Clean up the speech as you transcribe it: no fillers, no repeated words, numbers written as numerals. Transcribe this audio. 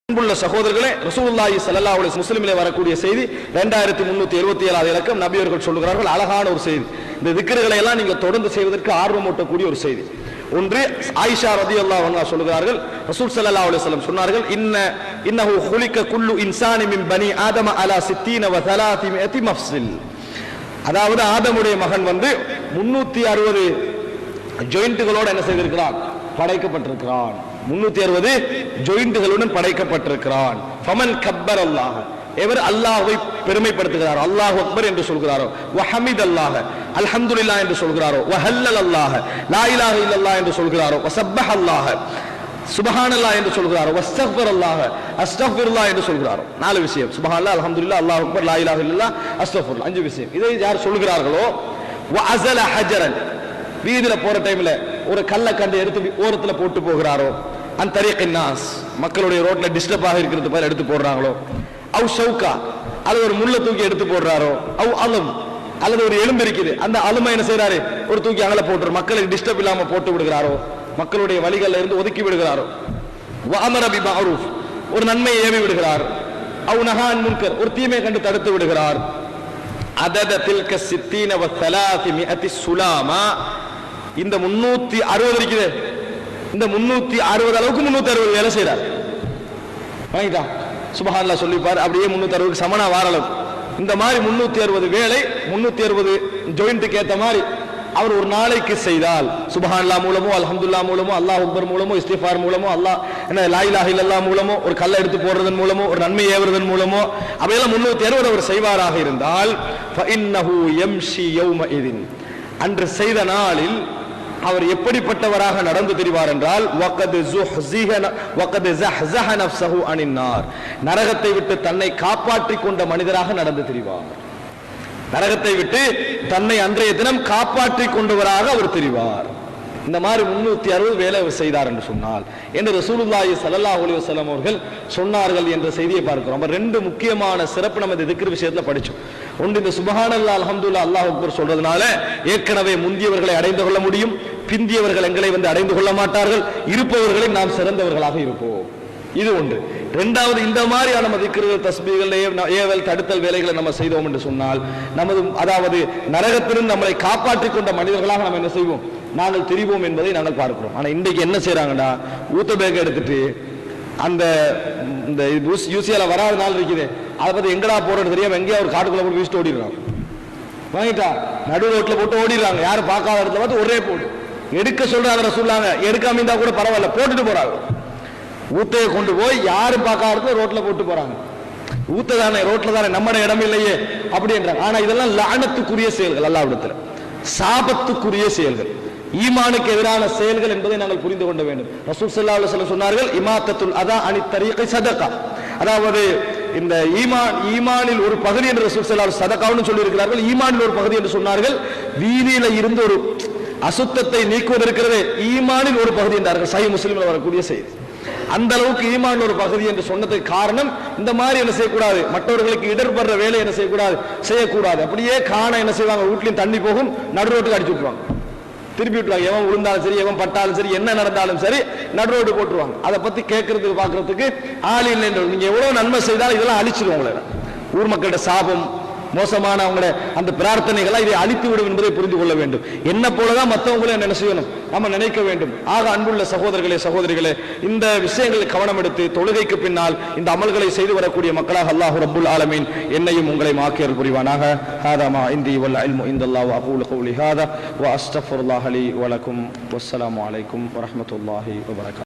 அன்புள்ள சகோதரர்களே, ரசூலுல்லாஹி ஸல்லல்லாஹு அலைஹி வஸல்லம் முஸ்லிமிலே வரக்கூடிய செய்தி 2377 இலக்கம். நபி அவர்கள் சொல்கிறார்கள், அழகான ஒரு செய்தி. இந்த திக்ருகளை எல்லாம் நீங்க தொடர்ந்து செய்வதற்கு ஆர்வமூட்டக்கூடிய ஒரு செய்தி. ஒன்று, ஆயிஷா ரலியல்லாஹு அன்ஹா சொல்கிறார்கள், ரசூல் ஸல்லல்லாஹு அலைஹி வஸல்லம் சொன்னார்கள், இன்னஹு குலிக குல்லு இன்சானி மின் பனி ஆதம அலா 60 வ 300 மஃஸில். அதாவது ஆதமுடைய மகன் 360 ஜாயின்ட்களோடு என்ன செய்திருக்கிறான்? படைக்கப்பட்டிருக்கிறான். 360 ஜாயின்ட்களுடன் படைக்கப்பட்டிருக்கிறான். ஃபமன் கப்பர் அல்லாஹ், எவர் அல்லாஹ்வை பெருமைப்படுத்துகிறாரோ, அல்லாஹு அக்பர் என்று சொல்கிறாரோ, வ ஹமிதல்லாஹ், அல்ஹம்துலில்லாஹ் என்று சொல்கிறாரோ, வ ஹல்லல்லாஹ், லா இலாஹ இல்லல்லாஹ் என்று சொல்கிறாரோ, வ சப்பஹல்லாஹ், சுப்ஹானல்லாஹ் என்று சொல்கிறாரோ, வஸ்தக்பிருல்லாஹ், அஸ்தக்பிருல்லாஹ் என்று சொல்கிறாரோ. 4 விஷயம். சுப்ஹானல்லாஹ், அல்ஹம்துலில்லாஹ், அல்லாஹு அக்பர், லா இலாஹ இல்லல்லாஹ், அஸ்தக்பிருல்லாஹ். 5 விஷயம். இதை யார் சொல்கிறார்களோ, வ அஸல ஹஜரன், வீதியில போற டைம்ல ஒரு கல்லை கண்டு எடுத்து ஓரத்துல போட்டு போகிறாரோ, அந்த தரீக்கின் நாஸ், மக்களுடைய ரோட்ல டிஸ்டர்ப் ஆக இருக்கிறது பேர் எடுத்து போடுறாங்களோ, அவ் ஷவுகா, அல்லது ஒரு முள்ள தூக்கி எடுத்து போடுறாரோ, அவ் அலும், அல்லது ஒரு எலும்பு இருக்குது, அந்த அலுமை என்ன செய்யறாரு, ஒரு தூக்கி அகல போட்டு மக்களுக்கு டிஸ்டர்ப் இல்லாம போட்டு விடுகிறாரோ, மக்களுடைய வழிகள்ல இருந்து ஒதுக்கி விடுகிறாரோ, வ அமர பி மஅரூஃப், ஒரு நன்மையை ஏவி விடுகிறார், அவ் நஹா அன் முன்கர், ஒரு தீமையை கண்டு தடுத்து விடுகிறார். அதத தில்க 60 வ 300 சுலாமா, இந்த 360 இருக்குது, இந்த 360 அளவுக்கு 360 வேலை செய்யறார். வாங்கிட்டா சுப்ஹானல்லாஹ் சொல்லிப்பார், அப்படியே 360 சமனா வார அளவு. இந்த மாதிரி 360 வேலை, 360 ஜாயிண்ட்டுக்கு ஏத்த மாதிரி அவர் ஒரு நாளைக்கு செய்தால், சுப்ஹானல்லாஹ் மூலமோ, அல்ஹம்துலில்லாஹ் மூலமோ, அல்லாஹ் அக்பர் மூலமோ, இஸ்திக்ஃபார் மூலமோ, அல்லாஹ் என்ன லா இலாஹ இல்லல்லாஹ் மூலமோ, ஒரு கல்லை எடுத்து போடுறதன் மூலமோ, ஒரு நன்மை ஏவுறதன் மூலமோ, அவையெல்லாம் 360 அவர் செய்வாராக இருந்தால், ஃபஇன்னஹு யம்ஷி யௌமஇதின், அன்று செய்த நாளில் அவர் எப்படிப்பட்டவராக நடந்து திரிவார் என்றால், வகத் ஸஹ்ஸஹ நஃப்ஸஹு அனின் நார், நரகத்தை விட்டு தன்னை காப்பாற்றிக் கொண்ட மனிதராக நடந்து திரிவார். நரகத்தை விட்டு தன்னை அன்றைய தினம் காப்பாற்றிக் கொண்டவராக அவர் திரிவார். இந்த மாதிரி 360 வேலை செய்தார் என்று சொன்னால், என்று ரசூலுல்லாஹி ஸல்லல்லாஹு அலைஹி வஸல்லம் அவர்கள் சொன்னார்கள் என்ற செய்தியை பார்க்கிறோம். நம்ம 2 முக்கியமான சிறப்பு நம்ம இந்த திக்ர் விஷயத்துல படிச்சோம். ஒன்று, இந்த சுப்ஹானல்லாஹ், அல்ஹம்துலில்லாஹ், அல்லாஹ் அக்பர் சொல்றதுனால ஏற்கனவே முந்தியவர்களை அடைந்து கொள்ள முடியும், பிந்தியவர்கள் எங்களை அடைந்து கொள்ள மாட்டார்கள், இருப்பவர்களை நாம் சிறந்தவர்களாக இருப்போம். இது ஒன்று. இரண்டாவது, இந்த மாதிரியான நம்ம திக்ர்கள், தஸ்பீகள், ஏவல், தடுத்தல் வேலைகளை நம்ம செய்தோம் என்று சொன்னால், நமது அதாவது நரகத்திலிருந்து நம்மளை காப்பாற்றிக் கொண்ட மனிதர்களாக நம்ம என்ன செய்வோம், நாங்கள் தெரிவோம் என்பதை நாங்கள் பார்க்கிறோம். ஆனா இன்றைக்கு என்ன செய்யறாங்கடா, ஊத்த பேக் எடுத்துட்டு அந்த இந்த யூசியால வராத நாள் இருக்குது, அதை பத்தி எங்கடா போறது தெரியாம எங்கேயா ஒரு காட்டுக்குள்ள போட்டு வீசிட்டு ஓடிடுறாங்க. வாங்கிட்டா நடு ரோட்ல போட்டு ஓடிடுறாங்க, யாரும் பார்க்காத இடத்துல பார்த்து ஒரே போட்டு எடுக்க சொல்றாங்க. சொல்லாங்க எடுக்காம இருந்தா கூட பரவாயில்ல, போட்டுட்டு போறாங்க. ஊத்தையை கொண்டு போய் யாரும் பார்க்காத ரோட்ல போட்டு போறாங்க. ஊத்த தானே, ரோட்ல தானே, நம்ம இடம் இல்லையே அப்படின்றாங்க. ஆனா இதெல்லாம் லானத்துக்குரிய செயல்கள், அல்லாஹ்விடத்துல சாபத்துக்குரிய செயல்கள், ஈமானுக்கு எதிரான செயல்கள் என்பதை நாங்கள் புரிந்து கொள்ள வேண்டும். ரசூல் ஸல்லல்லாஹு அலைஹி வஸல்லம் சொன்னார்கள், இமாத்தத்துல் அதா அனி தரீகி சதகா, அதாவது இந்த ஈமானில் ஒரு பகுதி என்று ரசூல் ஸல்லல்லாஹு அலைஹி வஸல்லம் சதகாவுன்னு சொல்லி இருக்கிறார்கள். ஈமானில் ஒரு பகுதி என்று சொன்னார்கள். வீதியில இருந்து ஒரு அசுத்தத்தை நீக்குவது இருக்கிறது, ஈமானில் ஒரு பகுதி என்றார்கள். சஹீஹ் முஸ்லிம்ல வரக்கூடிய செய்தி. அந்த அளவுக்கு ஈமான் ஒரு பகுதி என்று சொன்னதுக்கு காரணம், இந்த மாதிரி என்ன செய்யக்கூடாது, மற்றவர்களுக்கு இடர்படுற வேலை என்ன செய்யக்கூடாது. அப்படியே காண என்ன செய்வாங்க, வீட்லயும் தண்ணி போகும், நடு ரோட்டுக்கு அடிச்சு விட்டுருவாங்க, திருப்பி விட்டுருவாங்க. எவன் விழுந்தாலும் சரி, எவன் பட்டாலும் சரி, என்ன நடந்தாலும் சரி, நடு ரோடு போட்டுருவாங்க. அதை பத்தி கேட்கறதுக்கு பாக்குறதுக்கு ஆள் இல்லை. நீங்க எவ்வளவு நன்மை செய்தாலும் இதெல்லாம் அழிச்சிருவாங்களே. ஊர் மக்களோட சாபம், மோசமான அவங்கள அந்த பிரார்த்தனைகளை இதை அழித்து விடும் என்பதை புரிந்து கொள்ள வேண்டும். என்ன போலதான் மற்றவங்களை என்ன செய்யணும், நம்ம நினைக்க வேண்டும். ஆக அன்புள்ள சகோதரர்களே, சகோதரிகளே, இந்த விஷயங்களை கவனம் எடுத்து தொழுகைக்கு பின்னால் இந்த அமல்களை செய்து வரக்கூடிய மக்களாக அல்லாஹ் ரப்புல் ஆலமீன் என்னையும் உங்களை ஆக்கியர் புரிவானாக. ஹாதா மா இந்தி வல் இல்மு இந்தல்லாஹ் வ அகூலு கௌலி ஹாதா வ அஸ்தக்ஃபிருல்லாஹ லி வ லக்கும். வஸ்ஸலாமு அலைக்கும் வ ரஹ்மத்துல்லாஹி வ பரகாத்துஹு.